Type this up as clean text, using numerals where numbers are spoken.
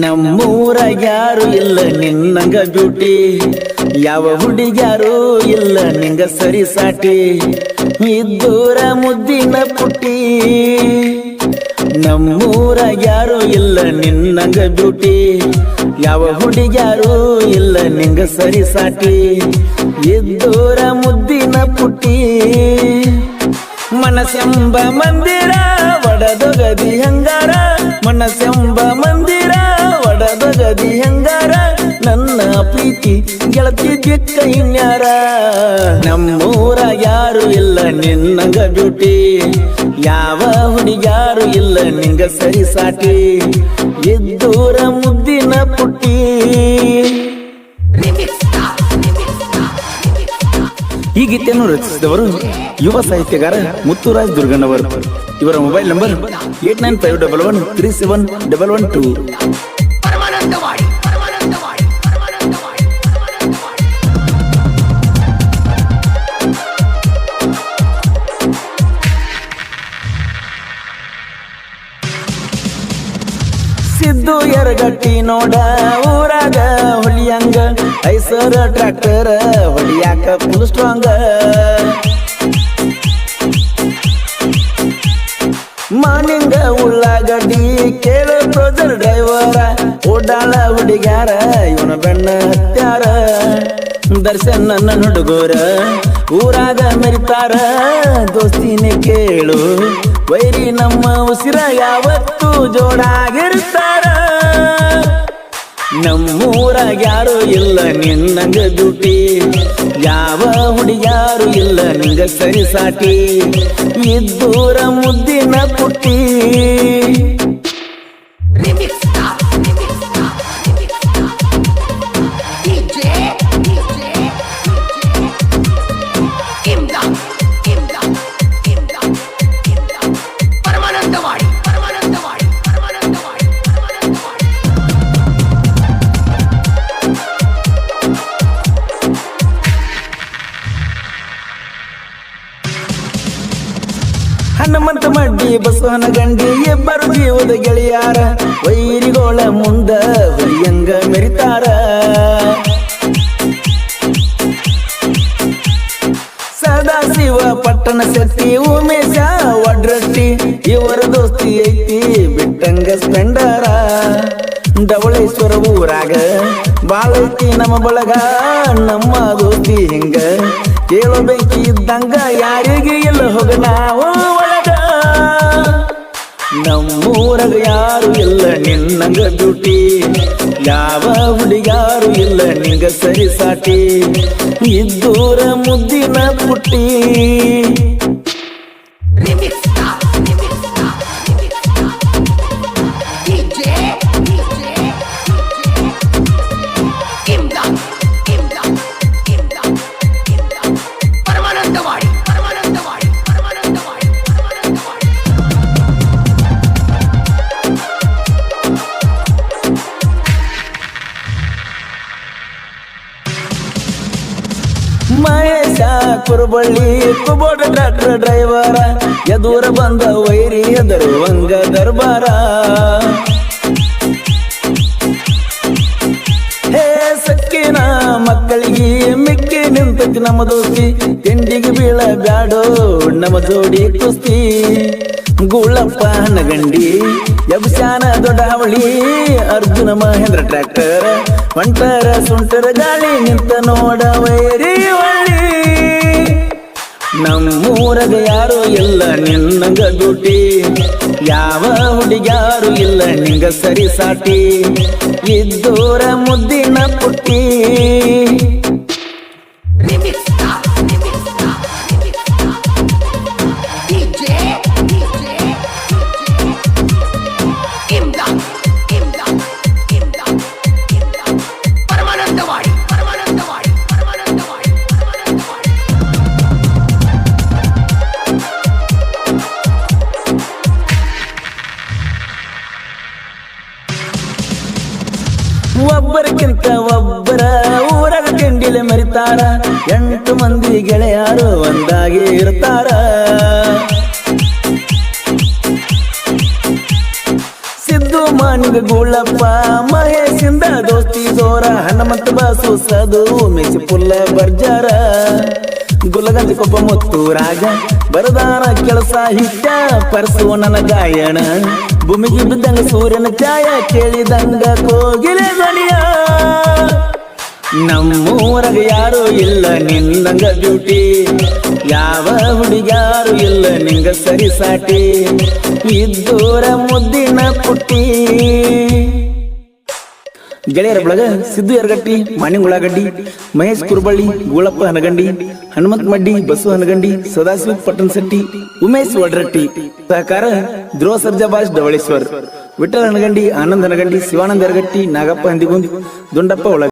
ನಮ್ಮೂರಾಗ ಯಾರು ಇಲ್ಲ ನಿನ್ನಂಗ ಬ್ಯೂಟಿ, ಯಾವ ಹುಡುಗ್ಯಾರು ಇಲ್ಲ ನಿಂಗ ಸರಿ ಸಾಟಿ, ಇದ್ದೂರ ಮುದ್ದಿನ ಪುಟ್ಟಿ. ನಮ್ಮೂರಾಗ ಯಾರು ಇಲ್ಲ ನಿನ್ನಂಗ ಬ್ಯೂಟಿ, ಯಾವ ಹುಡುಗ್ಯಾರು ಇಲ್ಲ ನಿಂಗ ಸರಿ ಸಾಟಿ, ಇದ್ದೂರ ಮುದ್ದಿನ ಪುಟ್ಟಿ. ಮನಸ್ಸೆಂಬ ಮಂದಿರ ಒಡದೊಗದಿ ಹಂಗಾರ, ಮನಸ್ಸೆಂಬ ಮಂದಿರ ಒಡದೊಗದಿ ಹಂಗಾರ, ನನ್ನ ಪ್ರೀತಿ ಗೆಳತಿ ದಿಕ್ಕ ಇನ್ಯಾರ. ನಮ್ಮೂರಾಗ ಯಾರು ಇಲ್ಲ ನಿನ್ನಂಗ ಬ್ಯೂಟಿ, ಯಾವ ಹುಡುಗ್ಯಾರು ಇಲ್ಲ ನಿಂಗ ಸರಿ ಸಾಟಿ, ಇದ್ದೂರ ಮುದ್ದಿನ ಪುಟ್ಟಿ. ಈ ಗೀತೆಯನ್ನು ರಚಿಸಿದವರು ಯುವ ಸಾಹಿತ್ಯಗಾರ ಮುತ್ತುರಾಜ್ ದುರ್ಗಣ್ಣವರು. ಇವರ ಮೊಬೈಲ್ ನಂಬರ್ 8951137112. ಸಿದ್ದು ಎರಗಟ್ಟಿ ನೋಡ ಊರಾಗ ಹೊಲಿಯಂಗ, ಐಸರ ಟ್ರ್ಯಾಕ್ಟರ್ ಹೊಲಿಯಾಕ ಫುಲ್ ಸ್ಟ್ರಾಂಗ್. ಮಾನಿಂಗ ಉಳ್ಳಾಗಡ್ಡಿ ಕೇಳು ಕ್ರೋಸರ್ ಡ್ರೈವರ, ಓಡಾಳ ಹುಡುಗ್ಯಾರ ಇವನ ಬೆನ್ನ ಹತ್ಯಾರ. ದರ್ಶನ್ ನನ್ನ ಹುಡುಗರ ಊರಾಗ ಮೆರಿತಾರ, ದೋಸ್ತಿನೇ ಕೇಳು ವೈರಿ ನಮ್ಮ ಉಸಿರ ಯಾವತ್ತೂ ಜೋಡಾಗಿರ್ತಾರ. ನಮ್ಮೂರಾಗ ಯಾರು ಇಲ್ಲ ನಿನ್ನಂಗ ಬ್ಯೂಟಿ, ಯಾವ ಹುಡುಗ್ಯಾರು ಇಲ್ಲ ನಿಂಗ ಸರಿ ಸಾಟಿ, ಇದ್ದೂರ ಮುದ್ದಿನ ಪುಟ್ಟಿ. ಹನುಮಂತ ಮಡ್ಡಿ ಬಸವನ ಗಂಡಿ ಇಬ್ಬರು ಜೀವದ ಗೆಳೆಯಾರ, ವೈರಿಗೋಳ ಮುಂದ ಹುಲಿಯಂಗ ಮೆರಿತಾರ. ಸದಾಶಿವ ಪಟ್ಟಣ ಶೆಟ್ಟಿ ಉಮೇಶ ವಡ್ರಟ್ಟಿ, ಇವರ ದೋಸ್ತಿ ಐತಿ ಬಿಟ್ಟಂಗ ಸ್ಪೆಂಡರ. ಧವಳೇಶ್ವರ ಊರಾಗ ಬಾಳೈತಿ ನಮ್ಮ ಬಳಗ, ನಮ್ಮ ದೋಸ್ತಿ ಹಿಂಗ ಕೇಳೋ ಬೆಂಕಿ ಇದ್ದಂಗ ಯಾರಿಗೆ ಇಲ್ಲ ಹೋಗ ನಾವು ಒಳಗ. ನಮ್ಮೂರಾಗ ಯಾರು ಇಲ್ಲ ನಿನ್ನಂಗ ಬ್ಯೂಟಿ, ಯಾವ ಹುಡುಗ್ಯಾರು ಇಲ್ಲ ನಿಂಗ ಸರಿ ಸಾಟಿ, ಇದ್ದೂರ ಮುದ್ದಿನ ಪುಟ್ಟಿ. ಮಹೇಶ ಕುರುಬಳ್ಳಿ ಕುಬೋಟ ಟ್ರ್ಯಾಕ್ಟರ್ ಡ್ರೈವರ, ಎದೂರ ಬಂದ ವೈರಿ ಎದರುವಂಗ ದರ್ಬಾರ. ಹೇ ಸಕ್ಕಿನ ಮಕ್ಕಳಿಗೆ ಮಿಕ್ಕಿ ನಿಂತತಿ ನಮ್ಮ ದೋಸ್ತಿ, ತಿಂಡಿಗೆ ಬೀಳ ಬ್ಯಾಡೋ ನಮ್ಮ ಜೋಡಿ ಕುಸ್ತಿ. ಗೂಳಪ್ಪ ಹನಗಂಡಿ ಯಬಸ್ಯಾನ ದೊಡ್ಡ ಹಾವಳಿ, ಅರ್ಜುನ ಮಹೇಂದ್ರ ಟ್ರ್ಯಾಕ್ಟರ್ ಹೊಂಟರ ಸುಂಟರ ಗಾಳಿ ನಿಂತ ನೋಡ ವೈರಿ ಒಳ್ಳಿ. ನಮ್ಮೂರಾಗ ಯಾರು ಇಲ್ಲ ನಿನ್ನಂಗ ಬ್ಯೂಟಿ, ಯಾವ ಹುಡುಗ್ಯಾರು ಇಲ್ಲ ನಿಂಗ ಸರಿ ಸಾಟಿ, ಇದ್ದೂರ ಮುದ್ದಿನ ಪುಟ್ಟಿ. ಒಬ್ಬರಕ್ಕಿಂತ ಒಬ್ಬರ ಊರಾಗ ತಿಂಡಿಲೆ ಮರಿತಾರ, 8 ಮಂದಿ ಗೆಳೆಯರು ಒಂದಾಗಿ ಇರ್ತಾರ. ಸಿದ್ದು ಮಾನಿಗ ಗುಳಪ್ಪ ಮಹೇಶಿಂದ ದೋಸ್ತಿ ಜೋರ ಹನುಮಂತ ಬಾಸು ಸದು ಮೆಚ್ಚಿ ಪುಲ್ಲ ಬರ್ಜಾರ ಗುಲಗಂಜ ಕೊಬ್ಬ ಮುತ್ತು ರಾಜ ಬರದಾನ ಕೆಲಸ ಹಿಟ್ಟ ಪರಸು ನನ್ನ ಗಾಯಣ ಭೂಮಿಗೆ ಬಿದ್ದಂಗ ಸೂರ್ಯನ ಛಾಯ ಕೇಳಿದಂಗ ಕೋಗಿಲೆ ಧ್ವನಿಯ ನಮ್ಮೂರಾಗ ಯಾರು ಇಲ್ಲ ನಿನ್ನಂಗ ಬ್ಯೂಟಿ ಯಾವ ಹುಡುಗ್ಯಾರು ಇಲ್ಲ ನಿಂಗ ಸರಿ ಸಾಟಿ ಇದ್ದೂರ ಮುದ್ದಿನ ಪುಟ್ಟಿ ಗೆಳೆಯರ ಬಳಗ ಸಿದ್ದು ಯರಗಟ್ಟಿ ಮಾಣಿಂಗ್ ಉಳ್ಳಾಗಡ್ಡಿ ಮಹೇಶ್ ಕುರ್ಬಳ್ಳಿ ಗೂಳಪ್ಪ ಹನಗಂಡಿ ಹನುಮಂತ ಮಡ್ಡಿ ಬಸು ಹನಗಂಡಿ ಸದಾಶಿವ ಪಟ್ಟಣಶೆಟ್ಟಿ ಉಮೇಶ್ ವಡ್ರಟ್ಟಿ ಸಹಕಾರ ಧ್ರುವ ಸರ್ಜಾಬಾಸ್ ಡವಳೇಶ್ವರ್ ವಿಠಲ್ ಹನಗಂಡಿ ಆನಂದ್ ಹನಗಂಡಿ ಶಿವಾನಂದ ಯರಗಟ್ಟಿ ನಾಗಪ್ಪ ಹಂದಿಗುಂದ್ ದುಂಡಪ್ಪ ಒಳಗ